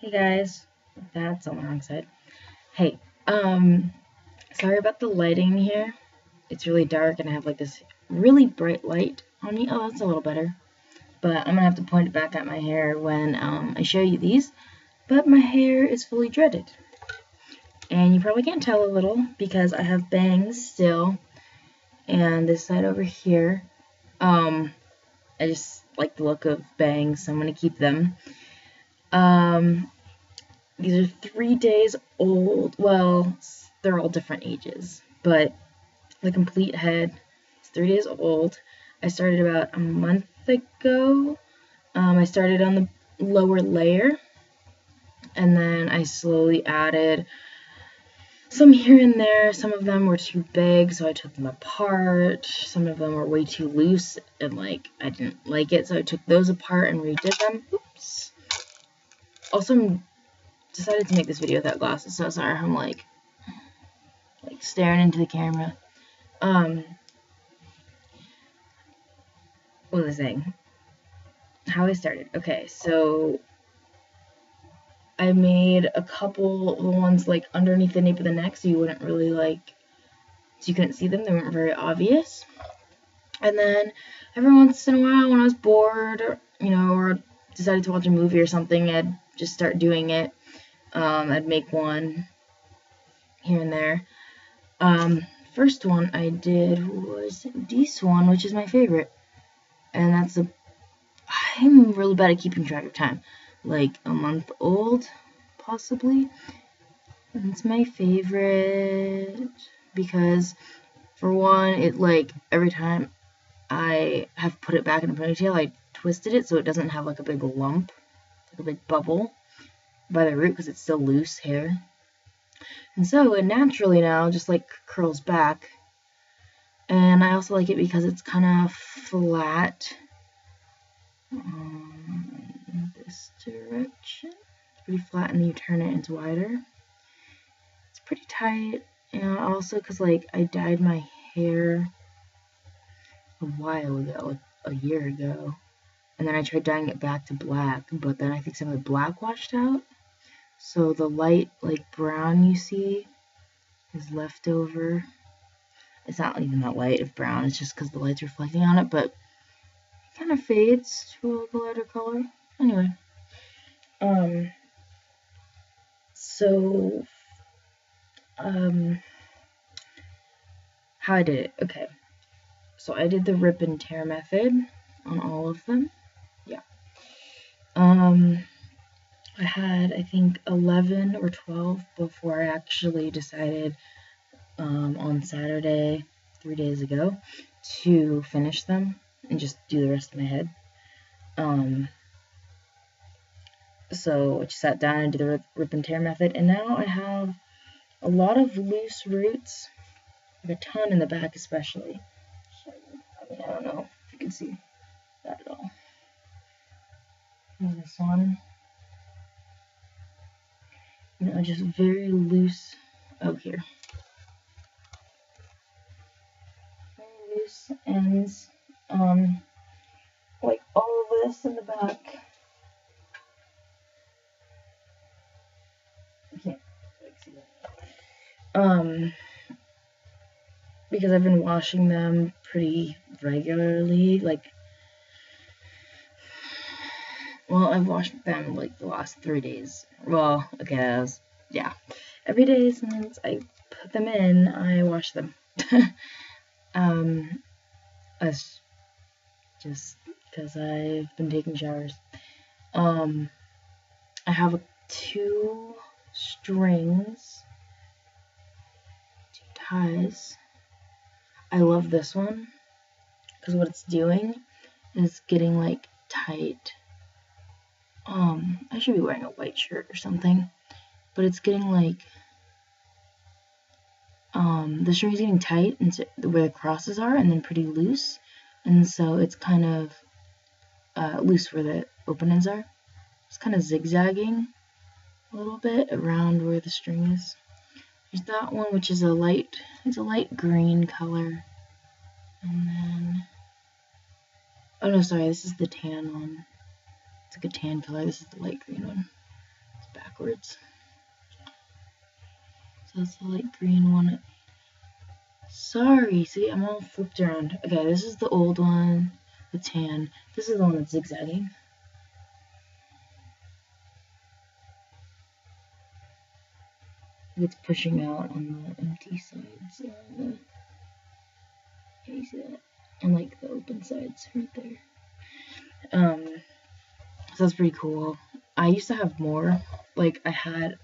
Hey guys, that's on the wrong side. Hey, sorry about the lighting here. It's really dark and I have like this really bright light on me. Oh, that's a little better. But I'm gonna have to point it back at my hair when I show you these. But my hair is fully dreaded. And you probably can't tell a little because I have bangs still. And this side over here, I just like the look of bangs, so I'm gonna keep them. These are 3 days old. Well, they're all different ages, but the complete head is 3 days old. I started about a month ago. I started on the lower layer, and then I slowly added some here and there. Some of them were too big, so I took them apart. Some of them were way too loose, and I didn't like it, so I took those apart and redid them. Oops. Also, decided to make this video without glasses, so sorry I'm like staring into the camera. What was I saying? How I started. Okay, so I made a couple of the ones like underneath the nape of the neck, so you wouldn't really so you couldn't see them. They weren't very obvious. And then every once in a while, when I was bored, or decided to watch a movie or something, I'd just start doing it. I'd make one here and there. First one I did was this one, which is my favorite. And I'm really bad at keeping track of time. Like a month old, possibly. And it's my favorite because, for one, it every time I have put it back in a ponytail, I twisted it so it doesn't have like a big lump, like a big bubble by the root because it's still loose hair. And so it naturally now just curls back. And I also like it because it's kind of flat. This direction. It's pretty flat, and then you turn it, it's wider. It's pretty tight, and also because I dyed my hair a while ago, a year ago, and then I tried dyeing it back to black, but then I think some of the black washed out, so the light brown you see is left over. It's not even that light of brown, it's just because the light's reflecting on it, but it kind of fades to a lighter color. Anyway, so how I did it. Okay, so I did the rip and tear method on all of them. Yeah. I had, I think, 11 or 12 before I actually decided on Saturday, 3 days ago, to finish them and just do the rest of my head. So I just sat down and did the rip and tear method, and now I have a lot of loose roots, like a ton in the back especially. I don't know if you can see that at all. Here's this one. Just very loose. Oh, here. Very loose ends. Like all of this in the back. I can't see that. Because I've been washing them pretty regularly. I've washed them the last 3 days. Well, okay, yeah. Every day since I put them in, I wash them. That's just because I've been taking showers. I have 2 strings, 2 ties. I love this one because what it's doing is getting tight. I should be wearing a white shirt or something, but it's getting the string is getting tight and where the crosses are, and then pretty loose, and so it's kind of loose where the open ends are. It's kind of zigzagging a little bit around where the string is. There's that one, which is a light green color, and then oh no, sorry, this is the tan one. It's like a tan color. This is the light green one. It's backwards. So that's the light green one. Sorry, see, I'm all flipped around. Okay, this is the old one, the tan. This is the one that's zigzagging. It's pushing out on the empty sides. Yeah, you see that? And like the open sides right there. So that's pretty cool. I used to have more. Like I had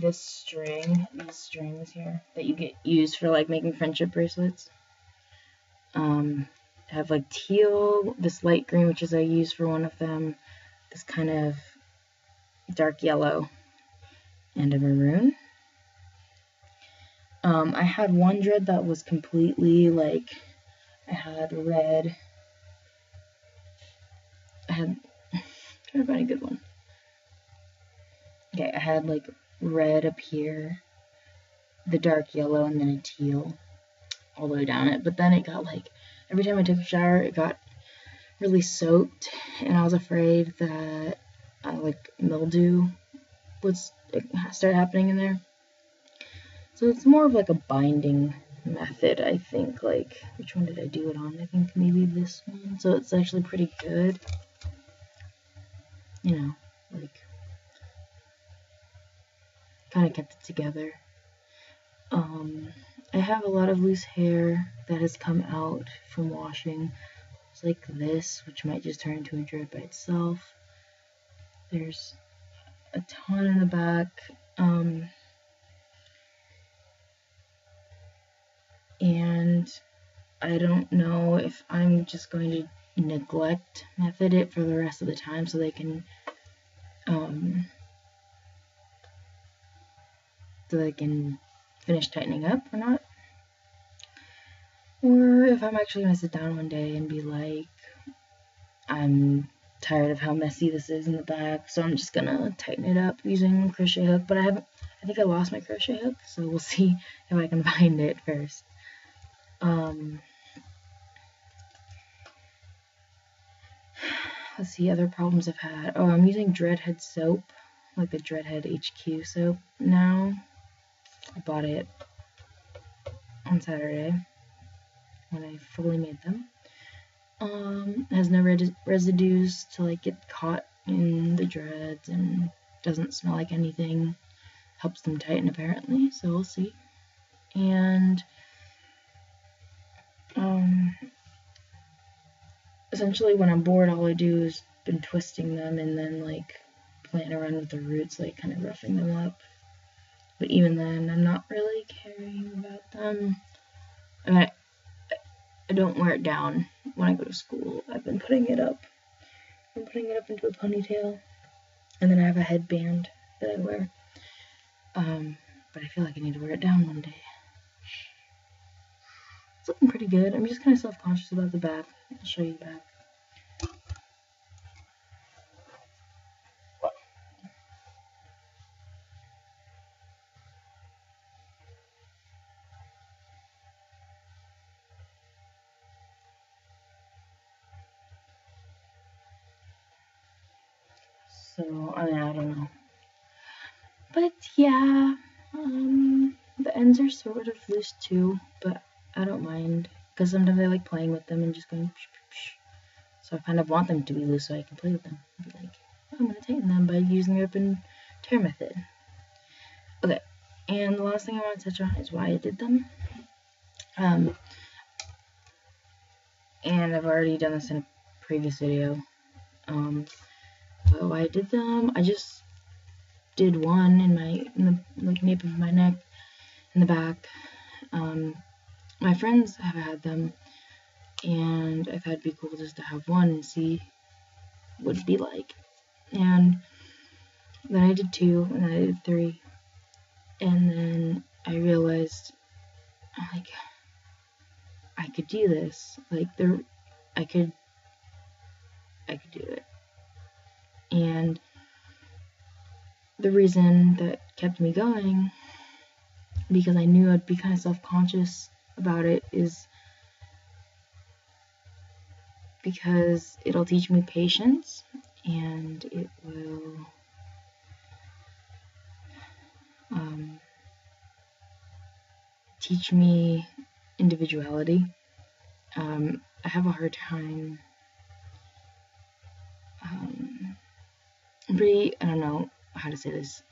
this string, these strings here that you get used for like making friendship bracelets. I have like teal, this light green, which is I use for one of them, this kind of dark yellow, and a maroon. I had one dread that was completely like, I had red. I'm trying to find a good one. Okay, I had like red up here, the dark yellow, and then a teal all the way down it. But then it got like, every time I took a shower, it got really soaked, and I was afraid that like mildew would start happening in there. So it's more of like a binding method, I think. Like, which one did I do it on? I think maybe this one. So it's actually pretty good. You know, like, kind of kept it together. I have a lot of loose hair that has come out from washing. It's like this, which might just turn into a dread by itself. There's a ton in the back. And I don't know if I'm just going to neglect method it for the rest of the time so they can finish tightening up or not, or if I'm actually going to sit down one day and be like, I'm tired of how messy this is in the back, so I'm just gonna tighten it up using crochet hook. But I think I lost my crochet hook, so we'll see if I can find it first. Let's see, other problems I've had. Oh, I'm using Dreadhead soap, like the Dreadhead HQ soap now. I bought it on Saturday when I fully made them. It has no residues to like get caught in the dreads and doesn't smell like anything. Helps them tighten apparently, so we'll see. And essentially when I'm bored, all I do is been twisting them and then like playing around with the roots, like kind of roughing them up. But even then, I'm not really caring about them. I don't wear it down when I go to school. I've been putting it up. I'm putting it up into a ponytail, and then I have a headband that I wear. But I feel like I need to wear it down one day. It's looking pretty good. I'm just kind of self-conscious about the back. I'll show you the back. So, I don't know. But yeah, the ends are sort of loose too, but I don't mind, because sometimes I like playing with them and just going psh, psh, psh. So I kind of want them to be loose so I can play with them. Be like, oh, I'm going to tighten them by using the open tear method. Okay, and the last thing I want to touch on is why I did them. And I've already done this in a previous video. But why I did them, I just did one in the like nape of my neck, in the back. My friends have had them, and I thought it'd be cool just to have one and see what it'd be like. And then I did 2, and then I did 3, and then I realized, like, I could do this. Like, I could do it. And the reason that kept me going, because I knew I'd be kind of self-conscious about it, is because it'll teach me patience, and it will teach me individuality. I have a hard time. I don't know how to say this.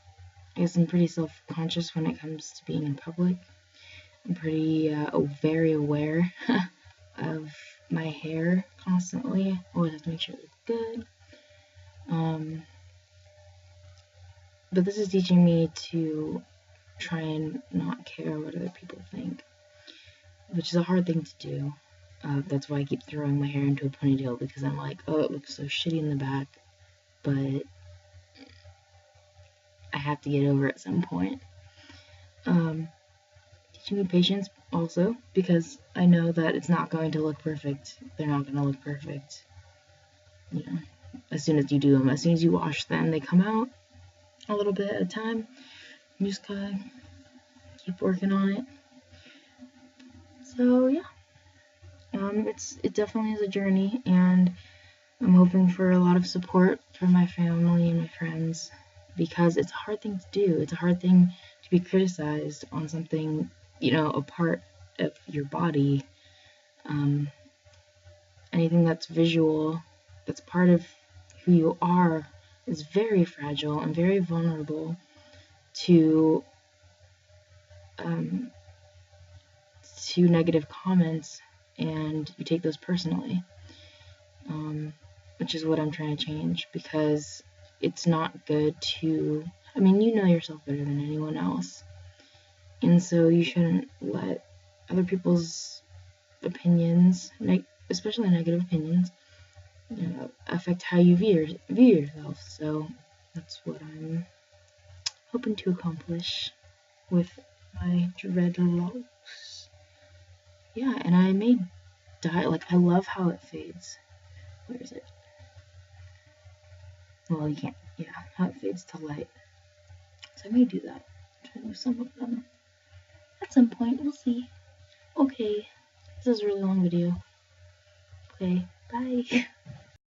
I guess I'm pretty self-conscious when it comes to being in public. I'm pretty very aware of my hair constantly. Always have to make sure it's good. But this is teaching me to try and not care what other people think, which is a hard thing to do. That's why I keep throwing my hair into a ponytail, because I'm like, oh, it looks so shitty in the back, but I have to get over it at some point. Teaching me patience also, because I know that it's not going to look perfect. They're not going to look perfect. You know, as soon as you do them, as soon as you wash them, they come out a little bit at a time. You just gotta keep working on it. So yeah, it definitely is a journey, and I'm hoping for a lot of support from my family and my friends, because it's a hard thing to do. It's a hard thing to be criticized on something, a part of your body. Anything that's visual, that's part of who you are, is very fragile and very vulnerable to negative comments, and you take those personally, which is what I'm trying to change, because it's not good to, you know yourself better than anyone else, and so you shouldn't let other people's opinions, especially negative opinions, affect how you view yourself. So that's what I'm hoping to accomplish with my dreadlocks. Yeah, and I may dye, I love how it fades. Where is it? Well, you can't, how it fades to light. So I may do that. Try to do some of them at some point. We'll see. Okay, this is a really long video. Okay, bye.